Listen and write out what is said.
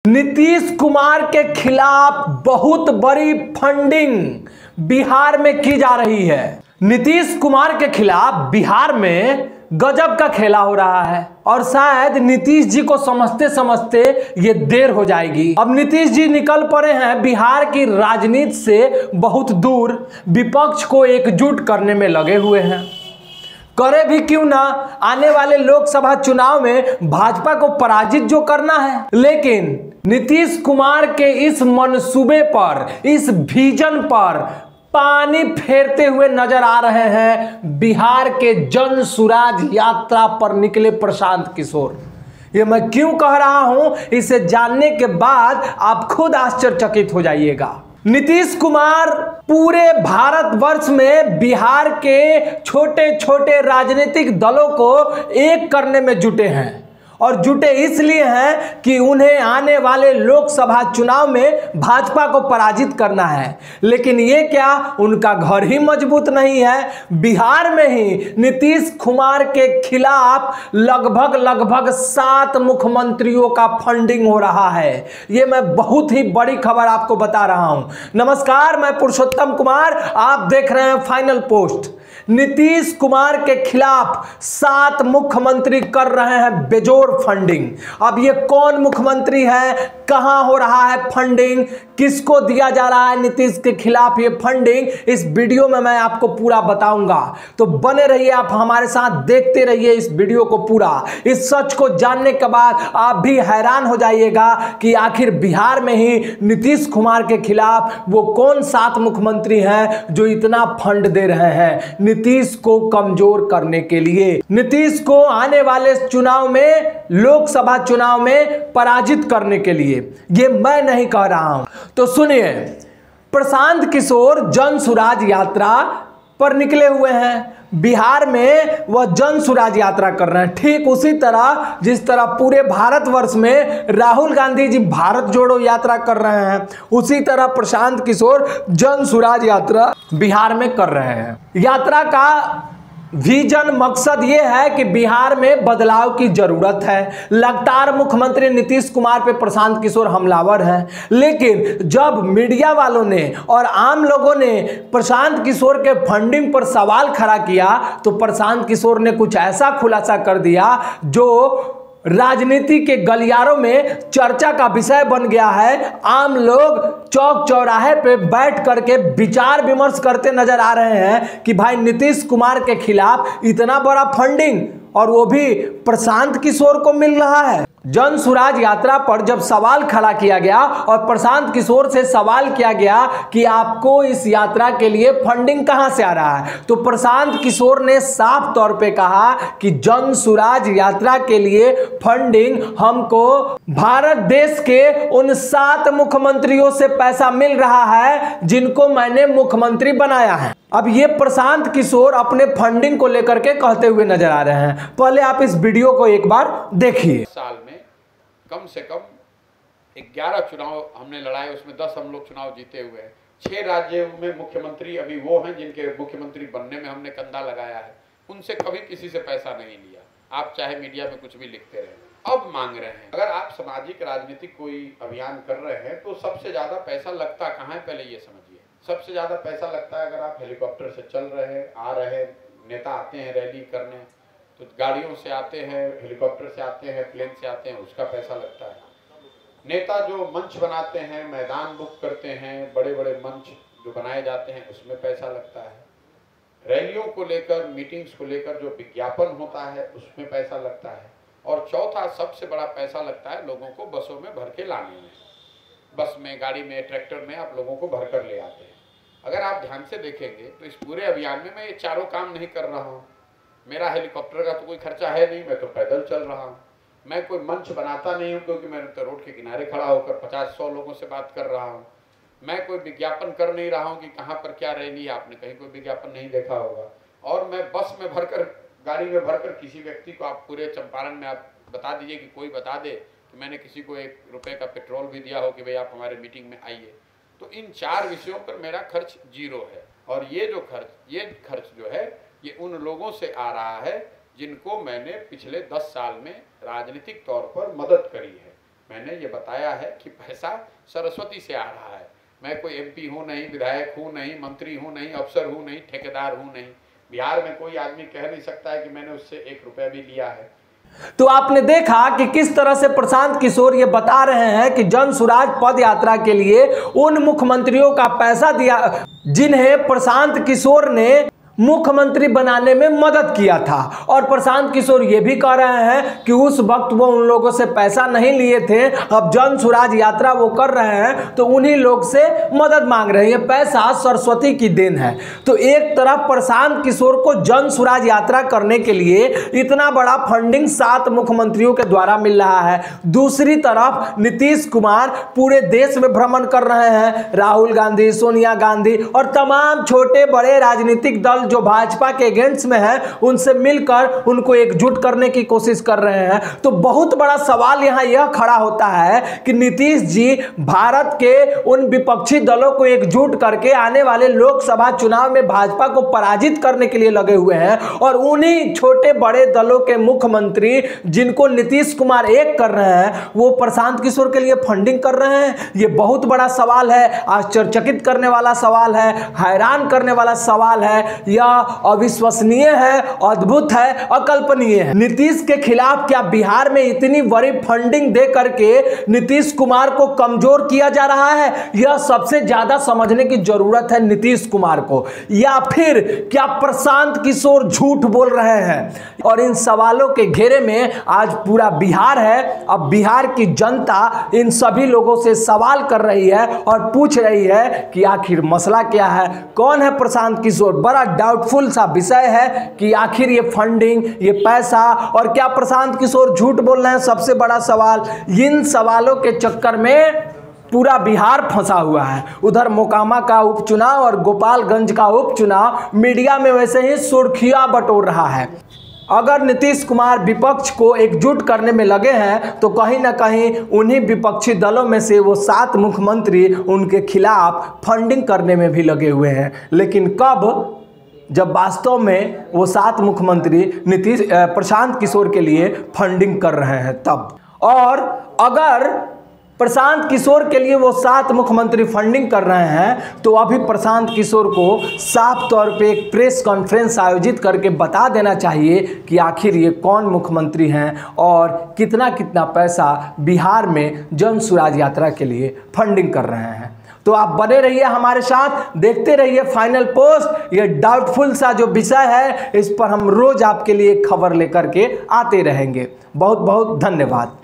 नीतीश कुमार के खिलाफ बहुत बड़ी फंडिंग बिहार में की जा रही है। नीतीश कुमार के खिलाफ बिहार में गजब का खेला हो रहा है और शायद नीतीश जी को समझते समझते ये देर हो जाएगी। अब नीतीश जी निकल पड़े हैं बिहार की राजनीति से बहुत दूर, विपक्ष को एकजुट करने में लगे हुए हैं। करे भी क्यों ना, आने वाले लोकसभा चुनाव में भाजपा को पराजित जो करना है। लेकिन नीतीश कुमार के इस मंसूबे पर, इस विजन पर पानी फेरते हुए नजर आ रहे हैं बिहार के जन सुराज यात्रा पर निकले प्रशांत किशोर। ये मैं क्यों कह रहा हूं, इसे जानने के बाद आप खुद आश्चर्यचकित हो जाइएगा। नीतीश कुमार पूरे भारतवर्ष में बिहार के छोटे छोटे राजनीतिक दलों को एक करने में जुटे हैं और जुटे इसलिए हैं कि उन्हें आने वाले लोकसभा चुनाव में भाजपा को पराजित करना है। लेकिन ये क्या, उनका घर ही मजबूत नहीं है। बिहार में ही नीतीश कुमार के खिलाफ लगभग 7 मुख्यमंत्रियों का फंडिंग हो रहा है। ये मैं बहुत ही बड़ी खबर आपको बता रहा हूं। नमस्कार, मैं पुरुषोत्तम कुमार, आप देख रहे हैं फाइनल पोस्ट। नीतीश कुमार के खिलाफ 7 मुख्यमंत्री कर रहे हैं बेजोड़ फंडिंग। अब ये कौन मुख्यमंत्री है, कहां हो रहा है फंडिंग, किसको दिया जा रहा है नीतीश के खिलाफ ये फंडिंग, इस वीडियो में मैं आपको पूरा बताऊंगा। तो बने रहिए, आप हमारे साथ देखते रहिए इस वीडियो को पूरा। इस सच को जानने के बाद आप भी हैरान हो जाइएगा कि आखिर बिहार में ही नीतीश कुमार के खिलाफ वो कौन 7 मुख्यमंत्री हैं जो इतना फंड दे रहे हैं नीतीश को कमजोर करने के लिए, नीतीश को आने वाले चुनाव में, लोकसभा चुनाव में पराजित करने के लिए। ये मैं नहीं कह रहा हूं। तो सुनिए, प्रशांत किशोर जन सुराज यात्रा पर निकले हुए हैं। बिहार में वह जन सुराज यात्रा कर रहे हैं, ठीक उसी तरह जिस तरह पूरे भारतवर्ष में राहुल गांधी जी भारत जोड़ो यात्रा कर रहे हैं, उसी तरह प्रशांत किशोर जन सुराज यात्रा बिहार में कर रहे हैं। यात्रा का विजन, मकसद यह है कि बिहार में बदलाव की जरूरत है। लगातार मुख्यमंत्री नीतीश कुमार पे प्रशांत किशोर हमलावर हैं, लेकिन जब मीडिया वालों ने और आम लोगों ने प्रशांत किशोर के फंडिंग पर सवाल खड़ा किया तो प्रशांत किशोर ने कुछ ऐसा खुलासा कर दिया जो राजनीति के गलियारों में चर्चा का विषय बन गया है। आम लोग चौक चौराहे पे बैठ करके विचार विमर्श करते नजर आ रहे हैं कि भाई नीतीश कुमार के खिलाफ इतना बड़ा फंडिंग और वो भी प्रशांत किशोर को मिल रहा है। जन सुराज यात्रा पर जब सवाल खड़ा किया गया और प्रशांत किशोर से सवाल किया गया कि आपको इस यात्रा के लिए फंडिंग कहां से आ रहा है, तो प्रशांत किशोर ने साफ तौर पे कहा कि जन सुराज यात्रा के लिए फंडिंग हमको भारत देश के उन 7 मुख्यमंत्रियों से पैसा मिल रहा है जिनको मैंने मुख्यमंत्री बनाया है। अब ये प्रशांत किशोर अपने फंडिंग को लेकर के कहते हुए नजर आ रहे हैं। पहले आप इस वीडियो को एक बार देखिए। साल में कम से कम 11 चुनाव हमने लड़ाए, उसमें 10 हम लोग चुनाव जीते हुए हैं। 6 राज्यों में मुख्यमंत्री अभी वो हैं जिनके मुख्यमंत्री बनने में हमने कंधा लगाया है। उनसे कभी किसी से पैसा नहीं लिया। आप चाहे मीडिया में कुछ भी लिखते रहे, अब मांग रहे हैं। अगर आप सामाजिक राजनीतिक कोई अभियान कर रहे हैं तो सबसे ज्यादा पैसा लगता कहाँ है, पहले ये समझिए। सबसे ज्यादा पैसा लगता है अगर आप हेलीकॉप्टर से चल रहे हैं, आ रहे हैं, नेता आते हैं रैली करने, तो गाड़ियों से आते हैं, हेलीकॉप्टर से आते हैं, प्लेन से आते हैं, उसका पैसा लगता है। नेता जो मंच बनाते हैं, मैदान बुक करते हैं, बड़े बड़े मंच जो बनाए जाते हैं, उसमें पैसा लगता है। रैलियों को लेकर, मीटिंग्स को लेकर जो विज्ञापन होता है उसमें पैसा लगता है। और चौथा सबसे बड़ा पैसा लगता है लोगों को बसों में भर के लाने में। बस में, गाड़ी में, ट्रैक्टर में आप लोगों को भर कर ले आते हैं। अगर आप ध्यान से देखेंगे तो इस पूरे अभियान में मैं ये चारों काम नहीं कर रहा हूँ। मेरा हेलीकॉप्टर का तो कोई खर्चा है नहीं, मैं तो पैदल चल रहा हूँ। मैं कोई मंच बनाता नहीं हूँ क्योंकि मैं तो रोड के किनारे खड़ा होकर 50-100 लोगों से बात कर रहा हूँ। मैं कोई विज्ञापन कर नहीं रहा हूँ कि कहाँ पर क्या रैली है, आपने कहीं कोई विज्ञापन नहीं देखा होगा। और मैं बस में भरकर, गाड़ी में भरकर किसी व्यक्ति को, आप पूरे चंपारण में आप बता दीजिए कि कोई बता दे कि मैंने किसी को 1 रुपये का पेट्रोल भी दिया हो कि भाई आप हमारे मीटिंग में आइए। तो इन 4 विषयों पर मेरा खर्च 0 है। और ये खर्च जो है ये उन लोगों से आ रहा है जिनको मैंने पिछले 10 साल में राजनीतिक तौर पर मदद करी है। मैंने ये बताया है कि पैसा सरस्वती से आ रहा है। मैं कोई एमपी हूँ नहीं, विधायक हूँ नहीं, मंत्री हूँ नहीं, अफसर हूँ नहीं, ठेकेदार हूँ नहीं। बिहार में कोई आदमी कह नहीं सकता है कि मैंने उससे 1 रुपया भी लिया है। तो आपने देखा कि किस तरह से प्रशांत किशोर ये बता रहे हैं कि जन सुराज पद यात्रा के लिए उन मुख्यमंत्रियों का पैसा दिया जिन्हें प्रशांत किशोर ने मुख्यमंत्री बनाने में मदद किया था। और प्रशांत किशोर ये भी कह रहे हैं कि उस वक्त वो उन लोगों से पैसा नहीं लिए थे, अब जन सुराज यात्रा वो कर रहे हैं तो उन्हीं लोग से मदद मांग रहे हैं, ये पैसा सरस्वती की देन है। तो एक तरफ प्रशांत किशोर को जन सुराज यात्रा करने के लिए इतना बड़ा फंडिंग 7 मुख्यमंत्रियों के द्वारा मिल रहा है, दूसरी तरफ नीतीश कुमार पूरे देश में भ्रमण कर रहे हैं। राहुल गांधी, सोनिया गांधी और तमाम छोटे बड़े राजनीतिक दल जो भाजपा के अगेंस्ट में है उनसे मिलकर उनको एकजुट करने की कोशिश कर रहे हैं। तो बहुत बड़ा सवाल यहां यह खड़ा होता है कि नीतीश जी भारत के उन विपक्षी दलों को एकजुट करके आने वाले लोकसभा चुनाव में भाजपा को पराजित करने के लिए लगे हुए हैं, और उन्हीं छोटे बड़े दलों के मुख्यमंत्री जिनको नीतीश कुमार एक कर रहे हैं वो प्रशांत किशोर के लिए फंडिंग कर रहे हैं। यह बहुत बड़ा सवाल है, आश्चर्यचकित करने वाला सवाल है, हैरान करने वाला सवाल है, अविश्वसनीय है, अद्भुत है, अकल्पनीय है। नीतीश के खिलाफ क्या बिहार में इतनी बड़ी फंडिंग दे करके नीतीश कुमार को कमजोर किया जा रहा है? यह सबसे ज्यादा समझने की जरूरत है नीतीश कुमार को, या फिर क्या प्रशांत किशोर झूठ बोल रहे हैं? और इन सवालों के घेरे में आज पूरा बिहार है। अब बिहार की जनता इन सभी लोगों से सवाल कर रही है और पूछ रही है कि आखिर मसला क्या है, कौन है प्रशांत किशोर? बड़ा डाउटफुल सा विषय है कि आखिर ये फंडिंग, ये पैसा, और क्या प्रशांत किशोर झूठ बोल रहे हैं? सबसे बड़ा सवाल। इन सवालों के चक्कर में पूरा बिहार फंसा हुआ है। उधर मोकामा का उपचुनाव और गोपालगंज का उपचुनाव मीडिया में वैसे ही सुर्खियां बटोर रहा है। अगर नीतीश कुमार विपक्ष को एकजुट करने में लगे हैं तो कहीं ना कहीं उन्हीं विपक्षी दलों में से वो 7 मुख्यमंत्री उनके खिलाफ फंडिंग करने में भी लगे हुए हैं। लेकिन कब? जब वास्तव में वो 7 मुख्यमंत्री प्रशांत किशोर के लिए फंडिंग कर रहे हैं तब। और अगर प्रशांत किशोर के लिए वो 7 मुख्यमंत्री फंडिंग कर रहे हैं तो अभी प्रशांत किशोर को साफ तौर पे एक प्रेस कॉन्फ्रेंस आयोजित करके बता देना चाहिए कि आखिर ये कौन मुख्यमंत्री हैं और कितना कितना पैसा बिहार में जन सुराज यात्रा के लिए फंडिंग कर रहे हैं। तो आप बने रहिए हमारे साथ, देखते रहिए फाइनल पोस्ट। ये डाउटफुल सा जो विषय है इस पर हम रोज आपके लिए खबर लेकर के आते रहेंगे। बहुत बहुत धन्यवाद।